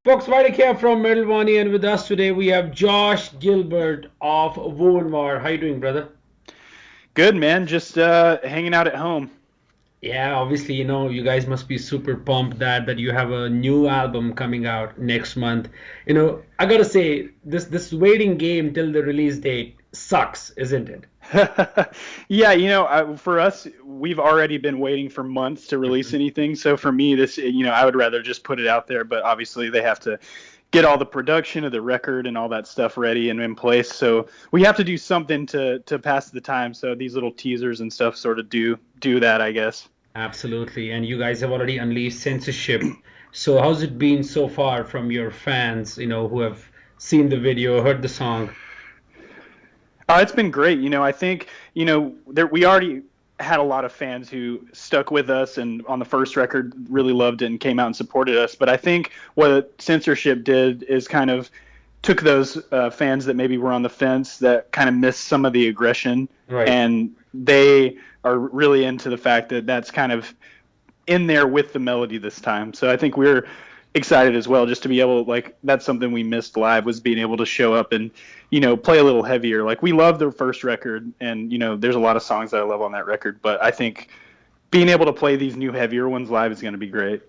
Folks, Vitek here from Wani, and with us today we have Josh Gilbert of Wovenwar. How you doing, brother? Good, man. Just hanging out at home. Yeah, obviously, you guys must be super pumped that you have a new album coming out next month. I gotta say, this waiting game till the release date sucks, isn't it? Yeah, for us, we've already been waiting for months to release Mhm. anything. So for me, I would rather just put it out there. But obviously, they have to get all the production of the record and all that stuff ready and in place. So we have to do something to pass the time. So these little teasers and stuff sort of do that, I guess. Absolutely. And you guys have already unleashed censorship. So how's it been so far from your fans, who have seen the video, heard the song? It's been great. I think we already had a lot of fans who stuck with us and on the first record really loved it and came out and supported us. But I think what Censorship did is kind of took those fans that maybe were on the fence that kind of missed some of the aggression, Right. and they are really into the fact that that's kind of in there with the melody this time. So I think we're excited as well just to be able, like, that's something we missed live, was being able to show up and play a little heavier. Like, we love the first record, and there's a lot of songs that I love on that record, but I think being able to play these new heavier ones live is going to be great.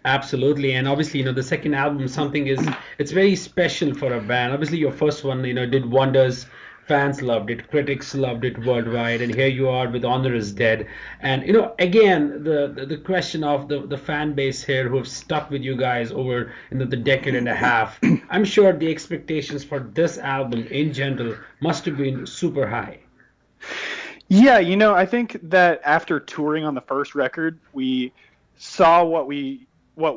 Absolutely, and obviously, the second album, something is it's very special for a band. Obviously, your first one, did wonders. Fans loved it, critics loved it worldwide, and here you are with Honor is Dead. And again, the question of the fan base here who have stuck with you guys over the decade and a half. I'm sure the expectations for this album in general must have been super high. Yeah, I think that after touring on the first record, we saw what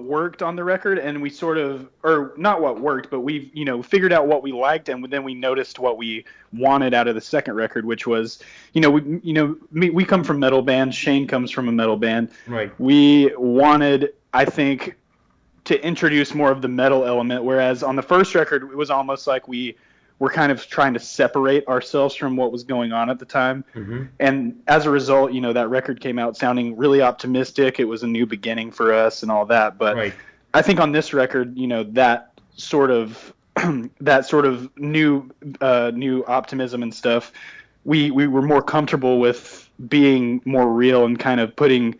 worked on the record, and we sort of, or not what worked, but we figured out what we liked, and then we noticed what we wanted out of the second record, which was, we come from metal bands. Shane comes from a metal band. Right. We wanted, I think, to introduce more of the metal element, whereas on the first record, it was almost like we were kind of trying to separate ourselves from what was going on at the time. Hmm. And as a result, that record came out sounding really optimistic. It was a new beginning for us and all that. But Right. I think on this record, that sort of that sort of new optimism and stuff, we were more comfortable with being more real and kind of putting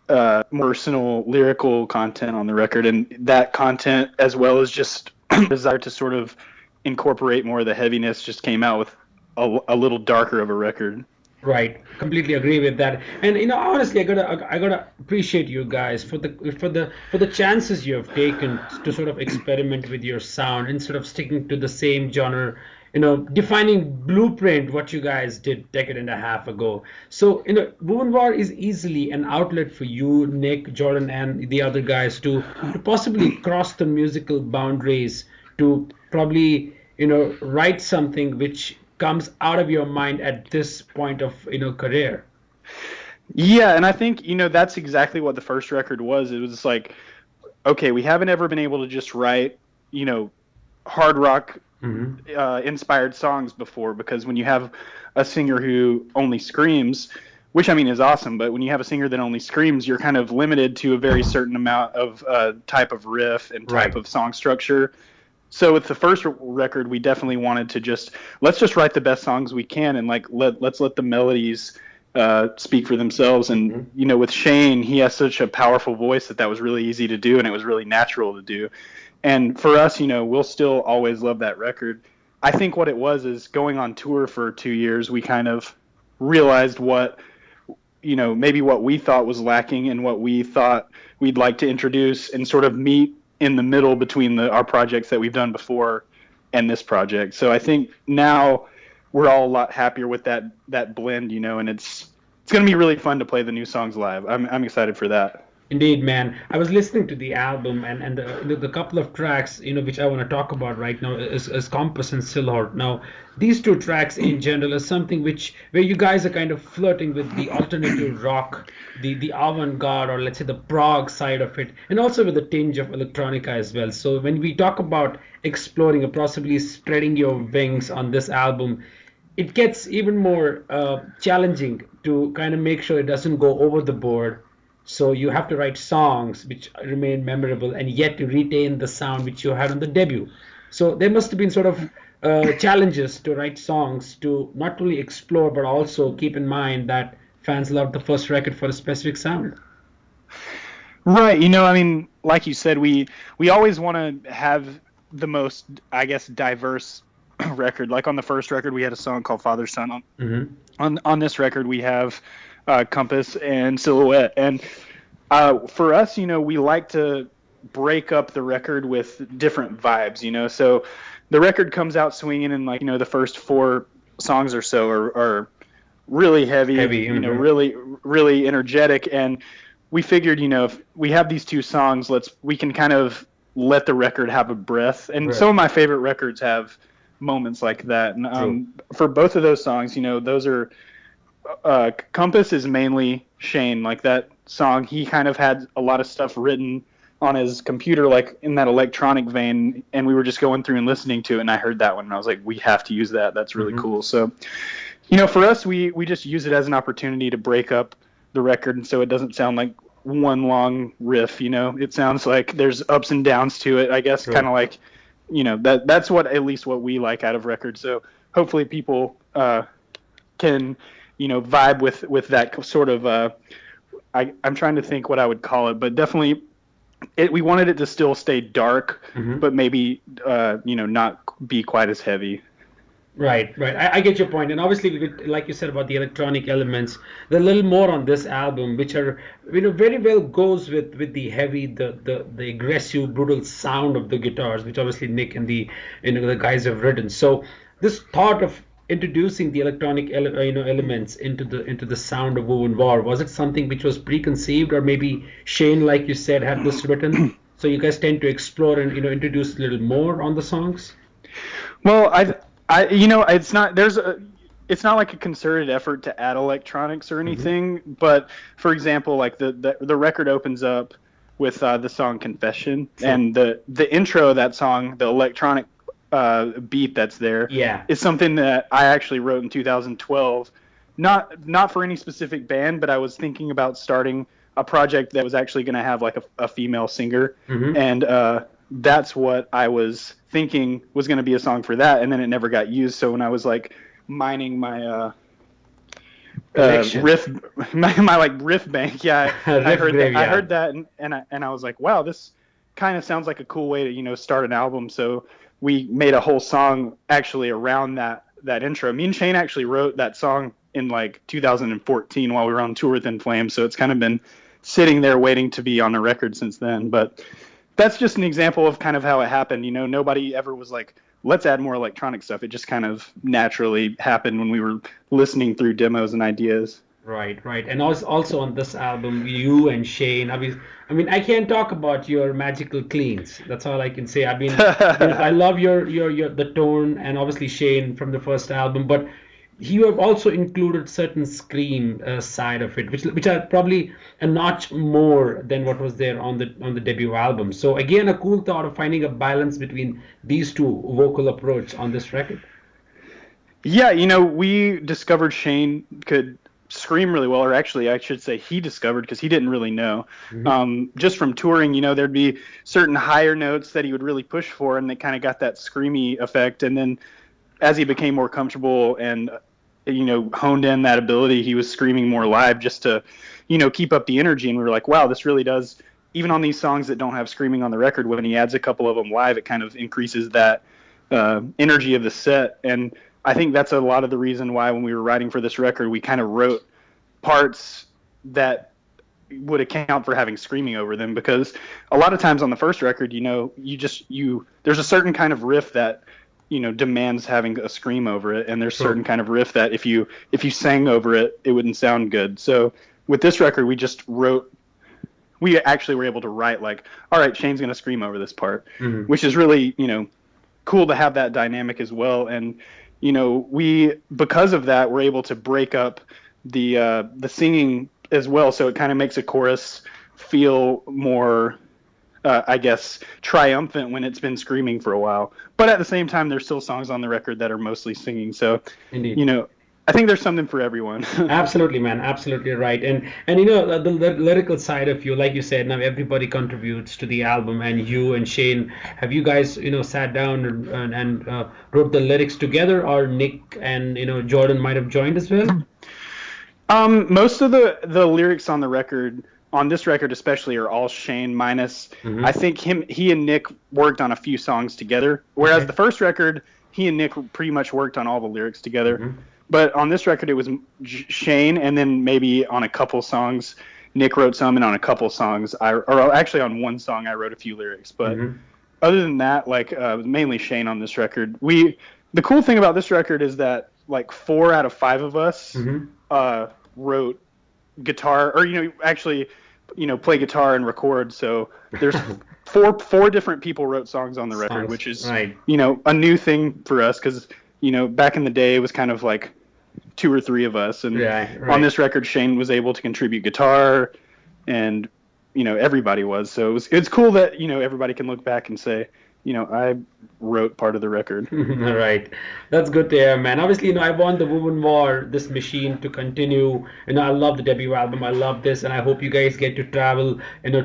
more personal lyrical content on the record, and that content, as well as just desire to sort of incorporate more of the heaviness, just came out with a little darker of a record. Right, completely agree with that. And honestly, I gotta appreciate you guys for the chances you have taken to sort of experiment with your sound instead of sticking to the same genre. Defining blueprint what you guys did decade and a half ago. So Wovenwar is easily an outlet for you, Nick, Jordan, and the other guys to possibly cross the musical boundaries to probably write something which comes out of your mind at this point of career. Yeah, and I think that's exactly what the first record was. It was like, okay, we haven't ever been able to just write hard rock Hmm. inspired songs before, because when you have a singer who only screams, which I mean is awesome, but when you have a singer that only screams, you're kind of limited to a very certain amount of type of riff and type Right. of song structure. So with the first record, we definitely wanted to let's just write the best songs we can, and like let's let the melodies speak for themselves. And Hmm. with Shane, he has such a powerful voice that was really easy to do, and it was really natural to do. And for us, we'll still always love that record. I think what it was is, going on tour for 2 years, we kind of realized what maybe what we thought was lacking and what we thought we'd like to introduce, and sort of meet in the middle between our projects that we've done before and this project. So I think now we're all a lot happier with that blend, and it's going to be really fun to play the new songs live. I'm excited for that. Indeed, man. I was listening to the album and the couple of tracks, which I want to talk about right now is Compass and Silhouette. Now, these two tracks in general is something where you guys are kind of flirting with the alternative rock, the avant-garde, or let's say the prog side of it, and also with a tinge of electronica as well. So when we talk about exploring or possibly spreading your wings on this album, it gets even more challenging to kind of make sure it doesn't go over the board. So you have to write songs which remain memorable and yet to retain the sound which you had on the debut. So there must have been sort of challenges to write songs to not only explore but also keep in mind that fans love the first record for a specific sound. Right. I mean, like you said, we always want to have the most, I guess, diverse record. Like on the first record, we had a song called Father Son. On this record, we have Compass and Silhouette. And for us, we like to break up the record with different vibes. So the record comes out swinging, and the first 4 songs or so are really heavy, really, really energetic. And we figured, if we have these 2 songs, we can kind of let the record have a breath. And some of my favorite records have moments like that. And for both of those songs, those are Compass is mainly Shane. Like that song, he kind of had a lot of stuff written on his computer, like in that electronic vein, and we were just going through and listening to it, and I heard that one, and I was like, we have to use that. That's really cool. So, for us, we just use it as an opportunity to break up the record, and so it doesn't sound like one long riff. It sounds like there's ups and downs to it, I guess. Kind of like that's at least what we like out of records. So hopefully people can vibe with that sort of I'm trying to think what I would call it, but definitely we wanted it to still stay dark, but maybe not be quite as heavy. Right. I get your point, and obviously, like you said about the electronic elements, there's a little more on this album, which are very well goes with the heavy, the aggressive, brutal sound of the guitars, which obviously Nick and the the guys have written. So this thought of introducing the electronic elements into the sound of Wovenwar, was it something which was preconceived, or maybe Shane, like you said, had this written? So you guys tend to explore and introduce a little more on the songs. Well, it's not like a concerted effort to add electronics or anything, but for example, like the record opens up with the song Confession, and the intro of that song, the electronic beat that's there, is something that I actually wrote in 2012, not for any specific band, but I was thinking about starting a project that was actually going to have like a female singer, and that's what I was thinking was going to be a song for that, and then it never got used. So when I was like mining my riff, my like riff bank, I heard that, and I was like, wow, this kind of sounds like a cool way to start an album. So we made a whole song actually around that intro. Me and Shane actually wrote that song in like 2014 while we were on tour with In Flames. So it's kind of been sitting there waiting to be on a record since then. But that's just an example of kind of how it happened. Nobody ever was like, let's add more electronic stuff. It just kind of naturally happened when we were listening through demos and ideas. Right. And also on this album, you and Shane, I mean, I can't talk about your magical cleans. That's all I can say. I mean, I love your the tone, and obviously Shane from the first album, but you have also included certain scream side of it, which are probably a notch more than what was there on the debut album. So again, a cool thought of finding a balance between these two vocal approach on this record. Yeah, we discovered Shane could scream really well, or actually I should say he discovered, because he didn't really know. Just from touring, there'd be certain higher notes that he would really push for, and they kind of got that screamy effect. And then as he became more comfortable and honed in that ability, he was screaming more live just to keep up the energy. And we were like, wow, this really does, even on these songs that don't have screaming on the record, when he adds a couple of them live, it kind of increases that energy of the set. And I think that's a lot of the reason why when we were writing for this record, we kind of wrote parts that would account for having screaming over them, because a lot of times on the first record, there's a certain kind of riff that demands having a scream over it, and there's certain kind of riff that if you sang over it, it wouldn't sound good. So with this record, we actually were able to write like, all right, Shane's going to scream over this part, which is really cool to have that dynamic as well. And because of that, we're able to break up the singing as well, so it kind of makes a chorus feel more I guess triumphant when it's been screaming for a while. But at the same time, there's still songs on the record that are mostly singing. So Indeed. I think there's something for everyone. Absolutely, man. Absolutely right. And the lyrical side of you, like you said, now everybody contributes to the album, and you and Shane, have you guys sat down and wrote the lyrics together, or Nick and Jordan might have joined as well? Most of the lyrics on the record, on this record especially, are all Shane minus. I think he and Nick worked on a few songs together, whereas the first record, he and Nick pretty much worked on all the lyrics together. But on this record, it was Shane, and then maybe on a couple songs, Nick wrote some, and on a couple songs, or actually on one song, I wrote a few lyrics. But other than that, like it was mainly Shane on this record. The cool thing about this record is that like 4 out of 5 of us wrote guitar, or actually play guitar and record. So there's four different people wrote songs on the record, which is a new thing for us, because back in the day it was kind of like 2 or 3 of us, and on this record Shane was able to contribute guitar, and everybody was. So it's cool that everybody can look back and say, I wrote part of the record. All right. That's good to hear, man. Obviously, I want the Wovenwar, this machine, to continue. I love the debut album. I love this, and I hope you guys get to travel,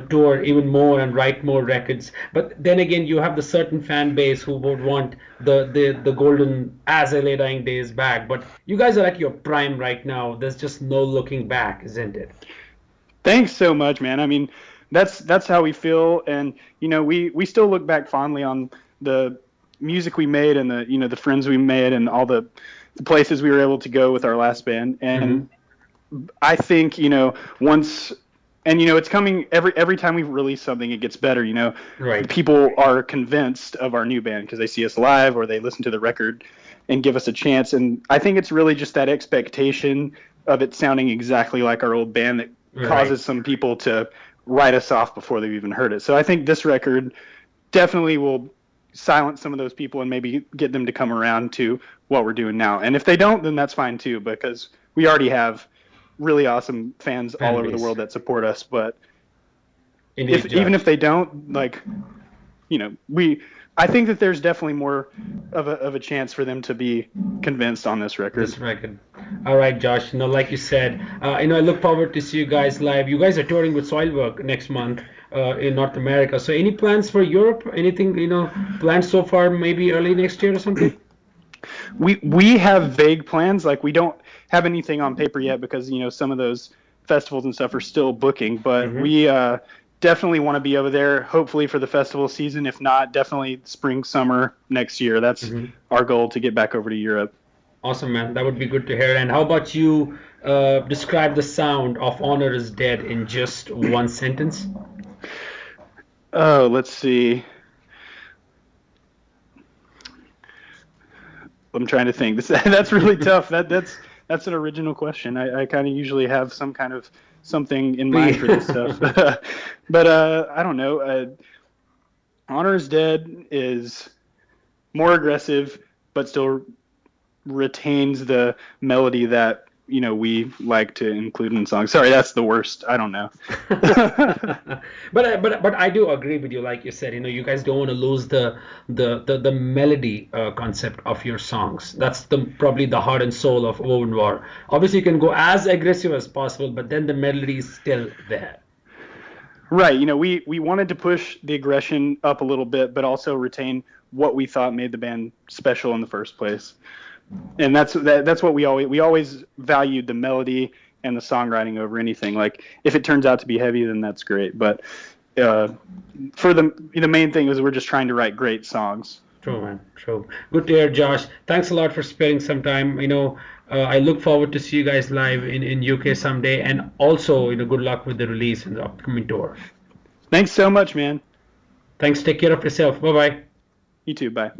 tour even more and write more records. But then again, you have the certain fan base who would want the golden As I Lay Dying days back. But you guys are at your prime right now. There's just no looking back, isn't it? Thanks so much, man. I mean, that's how we feel, and we still look back fondly on the music we made, and the friends we made, and all the places we were able to go with our last band. And I think once, and it's coming every time we release something, it gets better. People are convinced of our new band because they see us live, or they listen to the record and give us a chance. And I think it's really just that expectation of it sounding exactly like our old band that causes some people to write us off before they've even heard it. So I think this record definitely will silence some of those people and maybe get them to come around to what we're doing now. And if they don't, then that's fine too, because we already have really awesome fans all over the world that support us. But even if they don't, I think that there's definitely more of a chance for them to be convinced on this record. All right, Josh. Like you said, I look forward to see you guys live. You guys are touring with Soilwork next month in North America. So any plans for Europe? Anything planned so far? Maybe early next year or something? We have vague plans. Like, we don't have anything on paper yet because some of those festivals and stuff are still booking. But we definitely want to be over there, hopefully for the festival season. If not, definitely spring, summer next year. That's our goal, to get back over to Europe. Awesome, man. That would be good to hear. And how about you describe the sound of Honor is Dead in just one sentence? Oh, let's see. I'm trying to think. That's really tough. That's an original question. I kind of usually have some kind of something in mind for this stuff. But I don't know. Honor is Dead is more aggressive, but still retains the melody that we like to include in songs. Sorry, that's the worst. I don't know. But I do agree with you. Like you said, you guys don't want to lose the melody concept of your songs. That's probably the heart and soul of Wovenwar. Obviously, you can go as aggressive as possible, but then the melody is still there. Right. We wanted to push the aggression up a little bit, but also retain what we thought made the band special in the first place. And that's what we always valued, the melody and the songwriting over anything. Like, if it turns out to be heavy, then that's great. But for the main thing is we're just trying to write great songs. True, man. True. Good to hear, Josh. Thanks a lot for sparing some time. I look forward to see you guys live in UK someday, and also good luck with the release and the upcoming tour. Thanks so much, man. Thanks. Take care of yourself. Bye bye. You too. Bye.